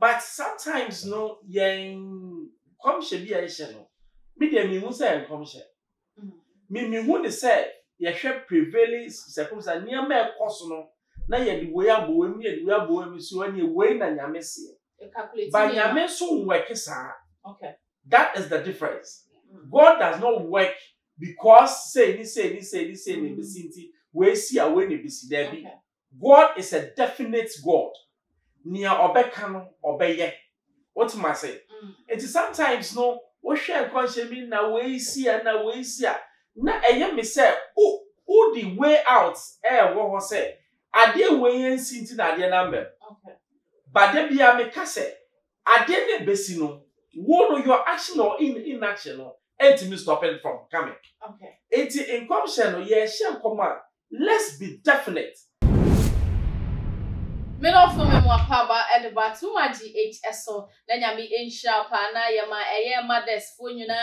But sometimes no, yen come she be a no. Me de me who say come she. Me who say ye hwe prevailing circumstance near me cost no. Na ye the way abo me the way abo me so any way na nyame se. But nyame so work sa. Okay. That is the difference. God does not work because say ni we see away ni bisi there be. God is a definite God. Nia obeka no obeye. What am I say? It is sometimes no we share conscience na we see na eye me say who the way out wo say ade we ensinti na ade number. Okay. But there be a me ka say ade ne besi no wo your action or inaction no enti stop it from coming. Okay. Enti in commission no ye share command. Let's be definite. Me no for me mo paba e de ba too much GHSO na nyame enhira pa na ye ma eye mothers fo nyuna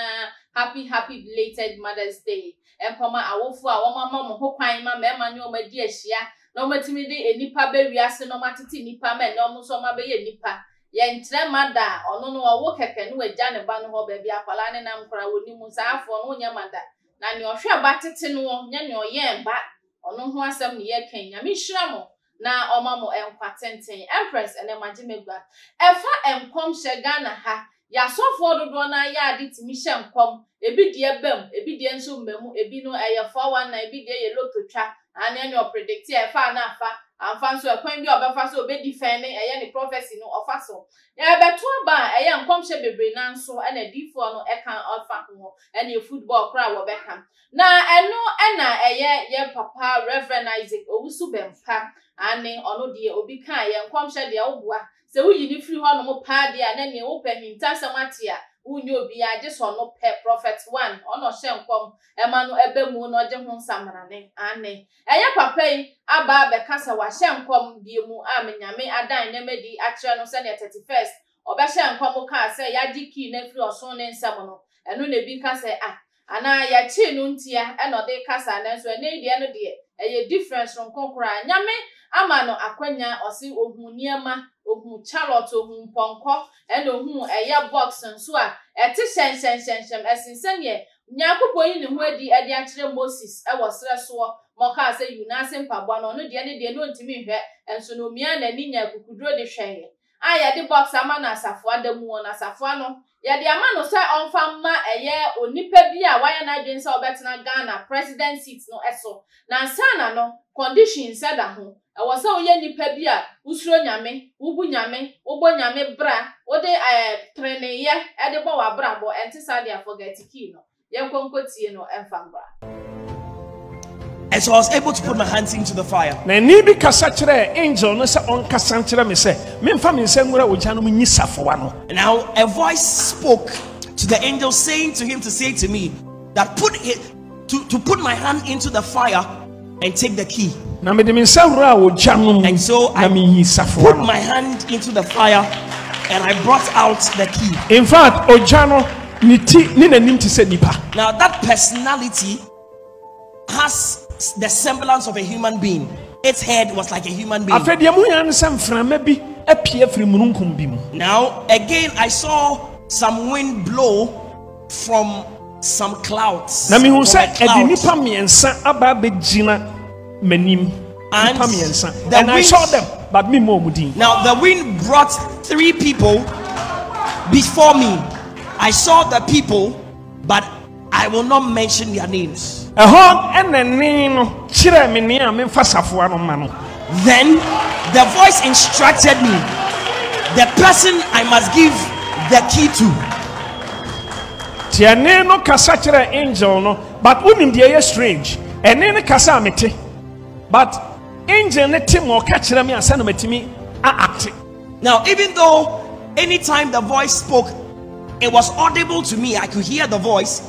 happy belated Mother's Day. Empoma awofu a wo mama mo ho kwan ma me ma nyo ma di ahia na mo matimi de enipa ba wiase no matete nipa ma na mo so ma be ye nipa ye ntre mada ono no wo keke no agya ne ba no ho ba bi akwala ne nam kora woni mu saafo no nya mada na ne ohwe ba tete no nya ne oye ba ono ho asem ne ye kan nyame hira mo na oma mo enkwatenten Empress ene magimegba efa enkom shega na ha ya sofo dodo na ya ade timi hye enkom ebi de bam ebi de nso mmemu ebi no eye 419 ebi de ye lototwa ane ne o predict efa na afa amfa nso ekwan bi obefa so obe defend eye ne prophecy no ofa so ya beto ba eye enkom hye bebre na nso ene D4 no eka ofa ho ene football kra wo beka na eno ena eye ye papa Reverend Isaac Owusu Bempa ane ono de obi kan ye nkwamhye de obua se wuyi ni free ho no mo pa de na ne wo pa hinta samate a wunye obi a je so no pe prophet 1 ono hye nkwam ema no ebe mu no je ho nsamrane ane eye papa yi aba be kasa wa hye nkwam die mu amenyame adan na medi a kire no se ne 31st oba hye nkwam ka se ya diki na free oso ne nsam no eno na bi ka se ana ya chi no ntia eno de kasa na so ne de no de eye difference no konkora nyame amano akwanya osi ohun niema ohun charlotte ohun ponko eno ohun eya box nso a eti shen esinsen ye nyakopo yi ne ho adi akire Moses e wo sere so mo ka se yunase mpabwa no no de no ntimi hwe enso no mia na ni nya kukuduro de hweye aya de box ama na asafo adamu na asafo ano ya de ama no se onfa ma eye onipa bi a waya na adwen se obetena Ghana president seat no eso na sana no conditions da ho e wo se oye nipa bi a usuro nyame ubu nyame ubo nyame bra wo de treneye e de bo wa bra bo enti sa dia forget key no ye konkotie no emfa bra. And so I was able to put my hands into the fire. Na ni bi kasa kire angel no se on kasa kire me se me mfa me nse nwura ogya no nyi safoa no. And now a voice spoke to the angel saying to him to say to me that to put my hand into the fire and take the key. Na me de me nse nwura ogya no. And so I put my hand into the fire and I brought out the key. In fact, ogya no ni ti ni nanim ti se nipa. Now that personality has the semblance of a human being. Its head was like a human being. Now again I saw some wind blow from some clouds. And I saw them, but me more. Now the wind brought 3 people before me. I saw the people, but I will not mention their names. Then the voice instructed me the person I must give the key to. Angel no, but unim de strange. And then kasa mete, but angel ne tim or catch me and send me act. Now, even though anytime the voice spoke, it was audible to me. I could hear the voice.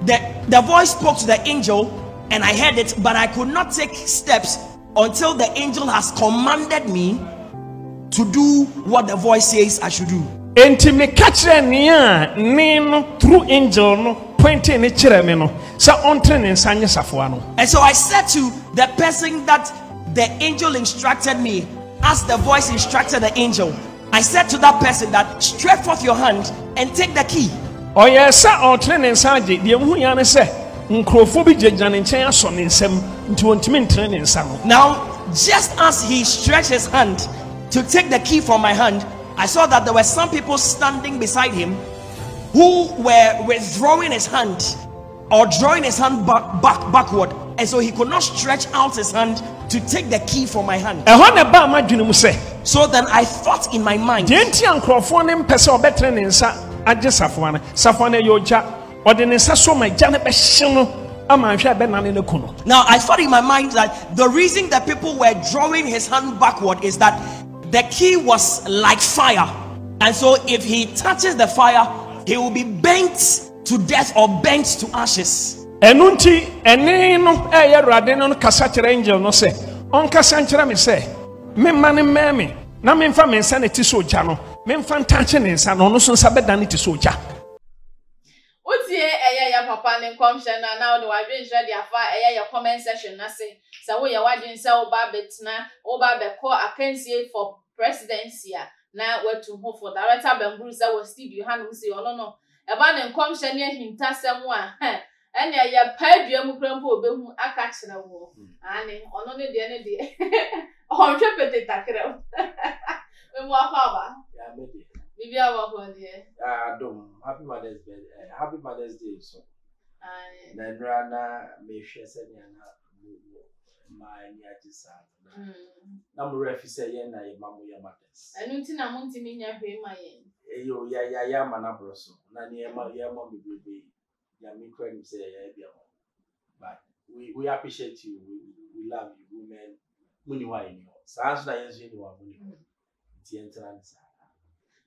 The voice spoke to the angel and I heard it, but I could not take steps until the angel has commanded me to do what the voice says I should do. And through angel no pointing me no so on training sanya safuano. And so I said to the person that the angel instructed me, as the voice instructed the angel, I said to that person that stretch forth your hand and take the key. Oh yes, sir. Or training saji. The Muhuyana say, "Nkrofobi jejane nchen aso ne nsem nti wontimi ntrene ne nsa no." Now, just as he stretched his hand to take the key from my hand, I saw that there were some people standing beside him who were withdrawing his hand or drawing his hand backward, and so he could not stretch out his hand to take the key from my hand. So then I thought in my mind, now I thought in my mind that the reason that people were drawing his hand backward is that the key was like fire, and so if he touches the fire, he will be burnt to death or burnt to ashes. Enunti ene no eye rade no kasa kire angel no se on kasa nkire me se me mane meme na me mfa me nsa ne ti so ja no me mfa ntache ne nsa no no so nsa beda ne ti so ja. Utie eye ya papa ne komhye na na de wadwe nhye de afa eye ya comment section na se wo ye wadwe nsa wo ba betina wo ba be call akansie for presidency na watu ho for director Bamburu se wo studio hanu se ono no eba ne komhye ne ahintasem a ene ya paadua mu krampo obehu aka kire wo ane ono ne de onhwe pete takra we mo akwa ya me bibi awa ko de dom happy Mother's Day so na nrana me hwe se ne na my ni ajisa na mo refi se ye na ye mamu ya matters enu nti na mo ntimi nya hwe ma ye eyo ya mana broso na ne ma me bebe ya me kwani say ya bia ho but we appreciate you, we love you women muni wa ni ho sa so na yenso ni wa muni ti entra nsa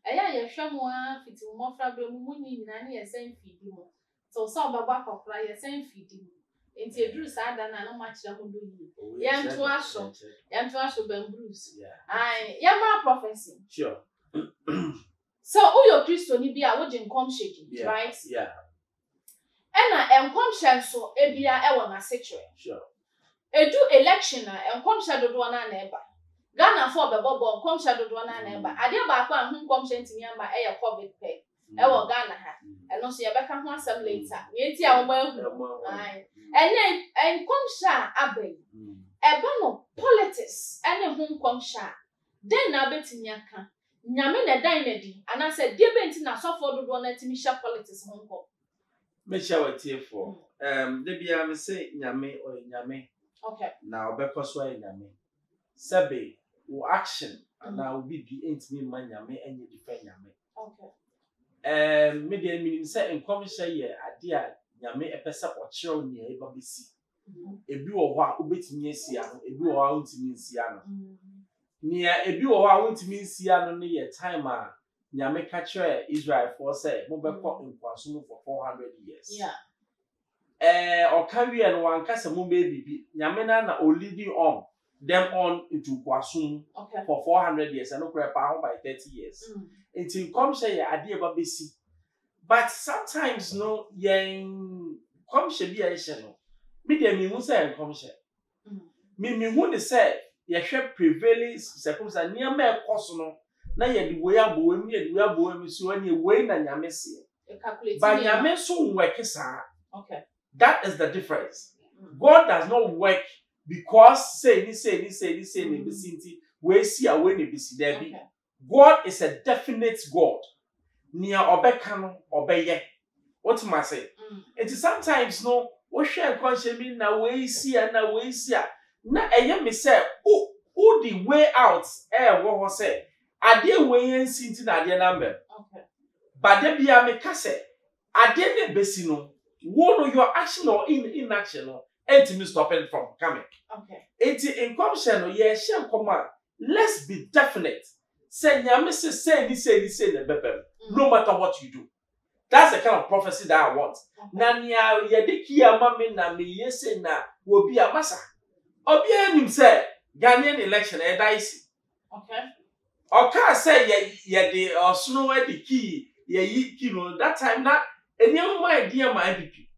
eya ye hwemo a fiti mo fra be mu muni na ne ye sen fidi mo so so baba kokra ye sen fidi mo enti eduru sa da na no ma kire ho do yi ya nto aso Bambru's ai ya ma prophecy sure so uyo Kristo ni bia wo jin kom shege right yeah ena enkomhye so ebia e wona secure sure edu election na enkomhye dodo na na eba Ghana for bebobo enkomhye dodo na na eba ade ba kwa hu enkomhye ntimi ama e ye covid pe e wo Ghana ha eno so ye beka ho asem later ye ti a wo ma hu ai ene enkomhye abai eba no politics ene hu enkomhye den na betimi aka nyame na dan na di anase die benti na sofo dodo na timi sha politics ho nko me share tie for de bia me say nyame o nyame okay na obekoso ay nyame sebe wo action na obi di entimi ma nyame enye defend nyame okay me de minim say enkomhye ye ade a nyame epesa okyerew ne e ba besi ebi wo ho a obetimi asia no ebi wo ho a ontimi asia no nia ebi wo ho a ontimi asia no ne ye time a nyame ka kire Israel for say mo be ko nkwaso for 400 years yeah okawie no wankasa mo be bibi nyame na o leading on them on into nkwaso for 400 years and no kwa pa by 30 years until come say ade ba besi but sometimes no yen come she bi a ye no me dey me hu say come she me hu de say ye hwe prevailing circumstances near me koso no na ye di we abowem ye di we abowem so ani we na nyame se ba nyame so work sa okay that is the difference God does not work because say ni ne bisinti we see away ne bisi there be God is a definite God nia obeka no obeye what ma say it is sometimes no wo hwe conscious me na we see na eye me say o the way out wo ho say ade we nsinti na ade number okay but de bia me ka say ade ne besi no wo no your action or inaction no enti me stop it from coming okay enti enkomhye no ye hye nkoma let's be definite say nyame say ni na bebem no matter what you do. That's the kind of prophecy that I want na nia ye de kia ma me na me yese na obi amasa obi anim say Ghanaian election e daisi okay oka say ye de osunu we de key ye yi kino that time that any my idea my MPP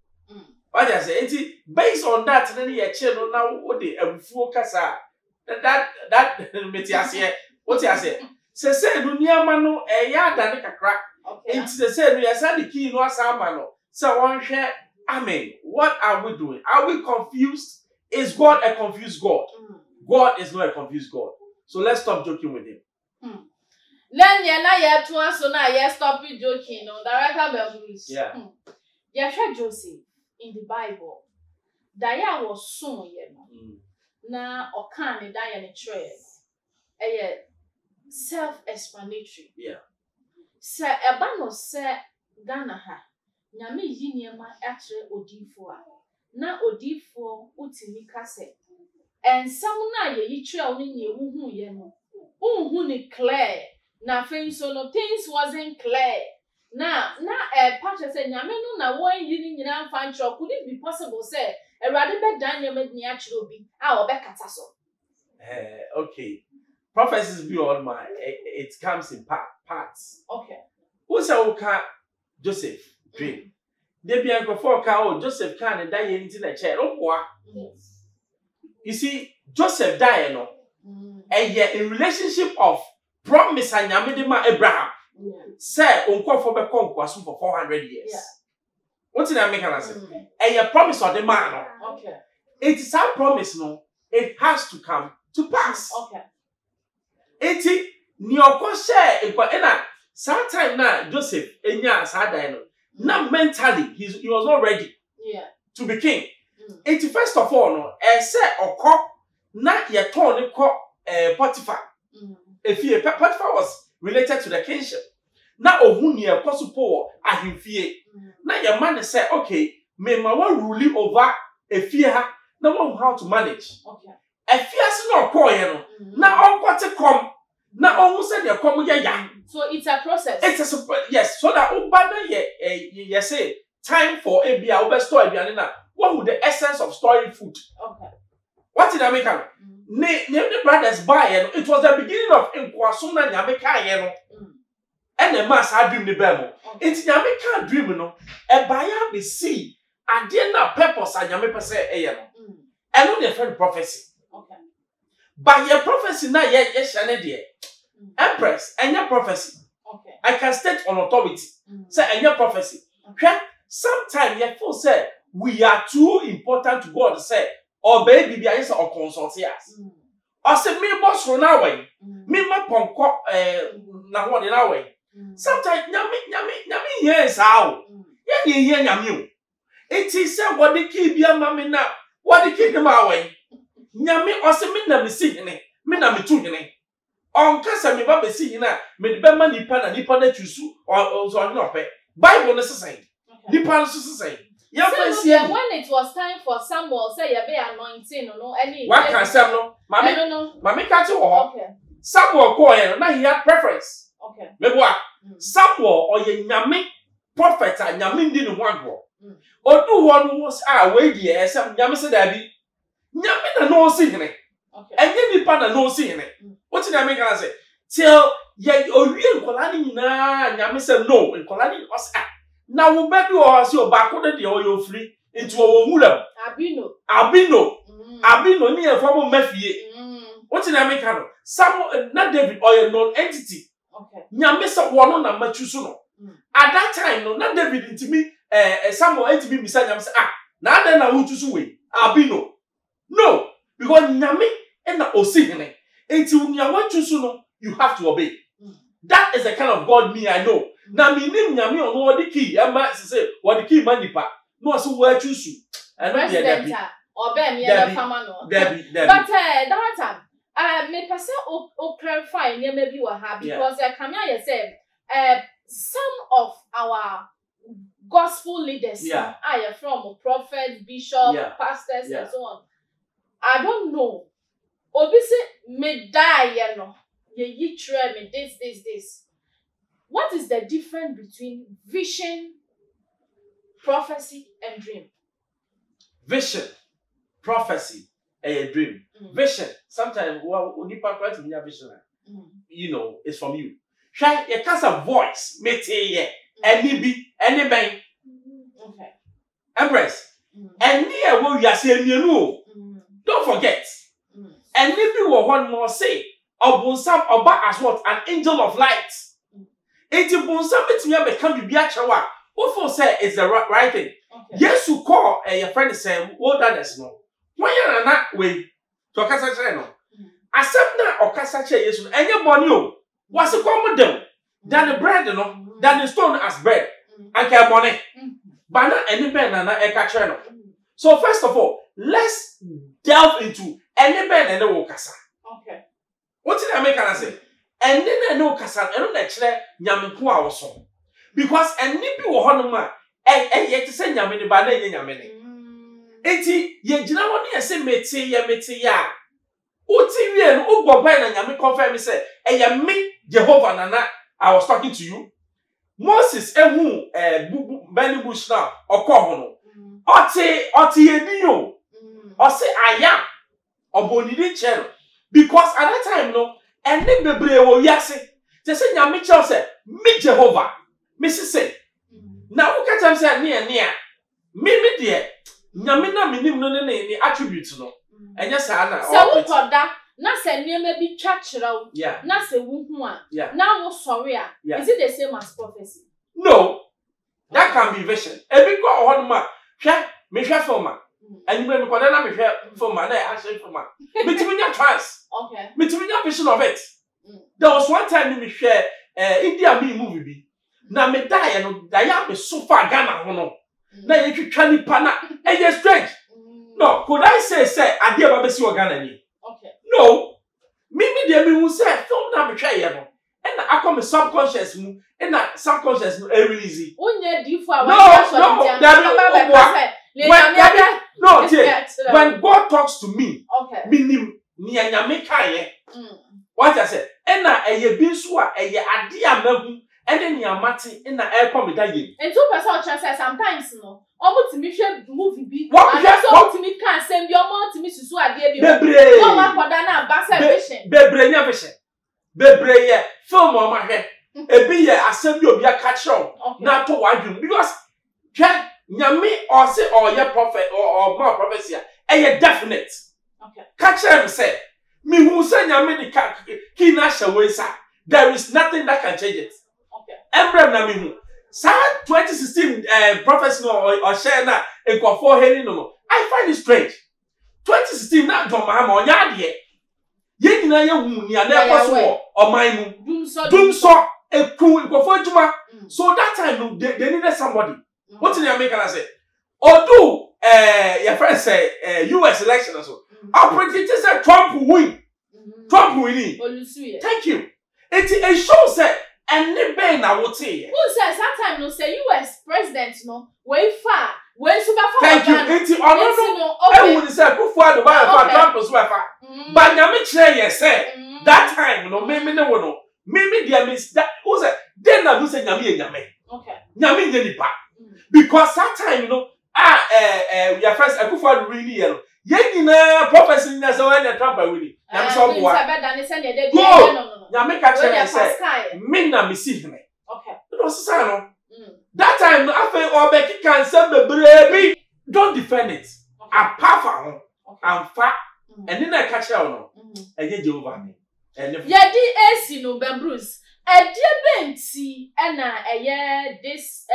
what I say it based on that then ye che no na wo de abufuo kasa that metiase what I say say no niama no eya da ne kakra. Okay. It's the same. Yes, the key no asamano. So one share. Amen. What are we doing? Are we confused? Is God a confused God? God is not a confused God. So let's stop joking with him. Then you to us so now you stop joking. No, Director Belbruce. Yeah. Yahweh Joseph in the Bible. Daya was soon, you know. Na Okane Diane Trail. Self-explanatory. Yeah. Sir Ebano said Ghana ha. Nyame yi niema atre odifo a. Na odifo utimi kase. Ensam na ye yi trail ni ye huhu ye no. Unhu ni clear. Na fin so no things wasn't clear. Na pastor say nyame no na won yi ni nyina mfa ntro. Could it be possible say Erade be dan nyame ni atre obi a obekata so? Okay. Prophecies beyond my it comes in parts. Okay. Who say okay Joseph dream? They be uncle for cow Joseph can and die into the chair. Oh, what? You see, Joseph died, no, and yet in relationship of promise and Yamidima Abraham, say, uncle for the conquest for 400 years. What did I make an answer? And your promise of the man, okay. It is our promise, no, it has to come to pass. Okay. 80 Nyoko share a sometime now Joseph enya sadai no na mentally he was not ready to be king. 80 first of all no say okọ na ye turn ne ko Potiphar. Efie Potiphar was related to the kingship. Na ohun ne ekosupo ahemfie. Na ye man say okay me ma wan rule over efie ha na wan how to manage. Okay. Efiase no okọ ye no na onkote kom na ohun say the kom ya. So it's a process. It's a yes. So that you say time for a beer over store na. What would the essence of storing food? Okay. What did I make? The brothers buy it was the beginning of Inquasuna Yameka and the mass had dream the bemo. It's Yameka dream no. A buyer be see and then na purpose and Yamepa say and not the friend prophecy. Okay. By your prophecy now yes Empress, and your prophecy. Okay. I can state on authority. Say, and your prophecy. Okay. Sometimes you feel say we are too important to God to say, or baby, I answer or consult us. Or say, me boss run away. Me ma ponko na one in our way. Sometimes nyami yes how. Nyami. It is said what the key be a mammy now. What the key them away. Nyami or say me na me see me na me too. On kasa me ba be see na me de be ma nipa na chusu or so no pe Bible necessary nipa no say ya when it was time for Samuel say ya be anointing no any what can Sam no I don't know mama ka ti wo okay Samuel ko here na he had preference okay me boa Samuel or ye nyame prophet a nyame ndi ne ho agro odu ho no was we di e sam nyame se da bi nyame na no si hene okay enye nipa na no si hene. What did I make her say? Till ye owie nkolani na nyame say no nkolani os na wo baby o se o ba ko de o free into o wura abino ni e form mafie. What did I make her? Some na David or a non entity. Okay. Nyame say wono na machu so no. At that time no na David intimi Samuel intimi bisa nyame say na den na wutu so we abino. No, because nyame e na osi hene. Until you want to know, you have to obey. That is the kind of God me I know. Now me name nyame on what the key. I say what the key manipa. No so where choose you. And not President obey me the farmer no. But that time me person o clarify near maybe we have because Kamia said some of our gospel leaders are from prophets, bishops, pastors and so on. I don't know. Obisi me die no ye try me this. What is the difference between vision, prophecy, and dream? Vision, prophecy, and a dream. Vision. Sometimes nipa quite a vision. You know, it's from you. Try a cast of voice, mete ye, any bang. Okay. Embrace. And near what you are saying, you know. Don't forget. And maybe one more say, Obunsam oba as what? An angel of light. Enti bunsam betumi become bibia chewa. What for say is the right thing. Yes, you call your friend say, well done as no. Why you not way to kasa che no? Asem na okasa che Yesu enye boni o. Was a common them than the bread no, than the stone as bread. And care money. But not any ben and a catcher no. So first of all, let's delve into any ben and the wokasa. Okay. What did I make I say? And then I know kasa and no lecture nyamenku awoso. Because any people honoma yet to say nyamene ba na nyamene. Enti ye gina woni ye say meti ya. Uti wie no uboba na nyame confirm say me Jehovah nana I was talking to you. Moses ehu Benny Bush now okọ no. Oti eniyo. O say I am obonidi chero. Because at that time no ene bebre wo wiase. Te say nyame chero say me Jehovah. Me say na wo ka tam say ne me de nyame na menim no ne attribute no. Enya sa na so ukoda na se niema bi twa kyerɛw na se wo hu a na wo sɔre a is it the same as prophecy? No, that can be vision. Ebi ko ohonma hwɛ me hwɛ forma anime me koda na me hwɛ forma na action forma metimi nya trance. Okay, metimi nya vision of it. There was one time me hwɛ India me movie bi na me die no da ya me so far Ghana ho no na ye twitwa nipa na eye strange. No, could I say ade ba besi Ghana ni? Okay. No. Me dey me who say film na me hwɛ ye no. And I come subconscious mu and that subconscious no easy. Unye difo a when God talks to me, okay. Minim ni anyame kaye. What I said, and na eye bi so a eye ade amahu and ni amate and na e come da ye. And two person say sometimes no. Omo timi hwe movie bi. And so timi kan sem bi omo timi susu ade bi. Bebre. No one koda na ambassador vision. Bebre nya vision. Bebre ye film o ma hwe. Ebi ye asem bi obi aka kire na to wadwum because nyame or say or ye prophet or more prophecy e definite. Okay. Catch him say me who say nyame the ki na shawesa. There is nothing that can change it. Okay. Embrem na me hu. Sa 2016 prophecy no or share na enkofo heni no. I find it strange. 2016 na John Mahama onya de. Ye nyina ye hu ni ana ekoso oman mu. Dumso eku enkofo adwuma. So that time no they needed somebody. What did you make and I say? Although your friend say US election also. Our prediction said Trump will win. Trump will win. Thank you. It shows that and nebe na wote. Who says that time no say US president no way far. Way super far. Thank you. Enti ono no. I would say Kufuor do ba Trump so far. But nyame kire ye say that time no me no no. Me dia miss that who say then na do say nyame ye nyame. Okay. Nyame ye nipa. Because that time, you know, your first Kufuor really yellow. Ye na prophecy na so when the Trump really. Na so boa. No. Ya make a tell say, me na me see him. Okay. No say no. That time no afa obeki can say bebrebe. Don't defend it. Apart from am fa and then I catch her no. Eye Jehovah me. Ya di AC no Ben Bruce. E benti na this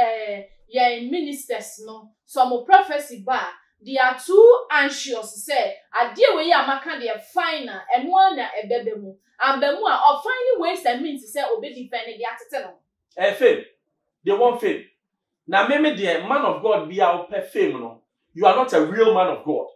your ministers no some prophecy ba they are too anxious say adie we amaka dey final and one na ebebe mu ambemu a of finding ways and means say obe defend dey atete no fame they want fame na me the man of God be our fame no you are not a real man of God.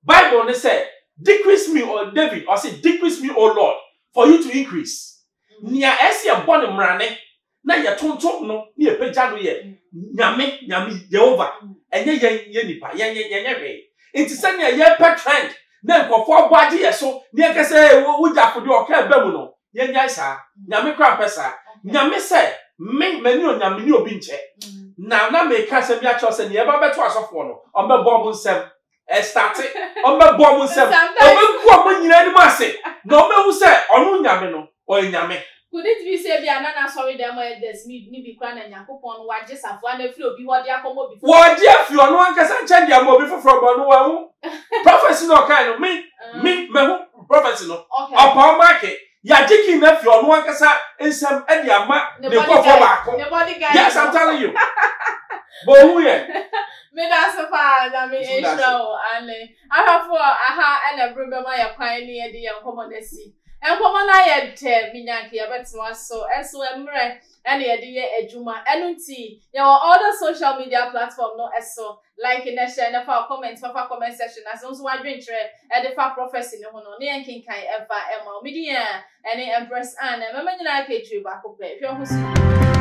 Bible they say decrease me or David or say decrease me O Lord for you to increase. Nia esi e born mrane na ye tonto no na ye pagya no ye nyame Jehovah enye ye nipa ye hwe enti se na ye pe trend na nkofo agbaje ye so na ye kese wo jafode o ka ba mu no ye nyai sa nyame kra pesa nyame se me mani o nyame ni obi nche na me ka se bi a cho se ne ye ba beto asofo no o be bomb nsem start o be bomb nsem o be ku o nyina ni ma se na o me hu se onu nyame no o nyame Could it be say be anana sorry them there's me be crying and yakupon what just have one if you be what they are before? What dear if you are no one can send your mobile from one prophecy no kind of me prophecy no upon market. Ya taking if you are no one can say in some Edia Mat the yes, I'm telling you. But who yeah? Me that's a far that me show and I have for aha and a brother my pioneer the common sea. And common I had Minaki about so emre and the idea ejuma enunti your other social media platform no so like in a share and for comment section as also I drink and the far prophecy no no near king kai ever media and empress and remember you like a tree back up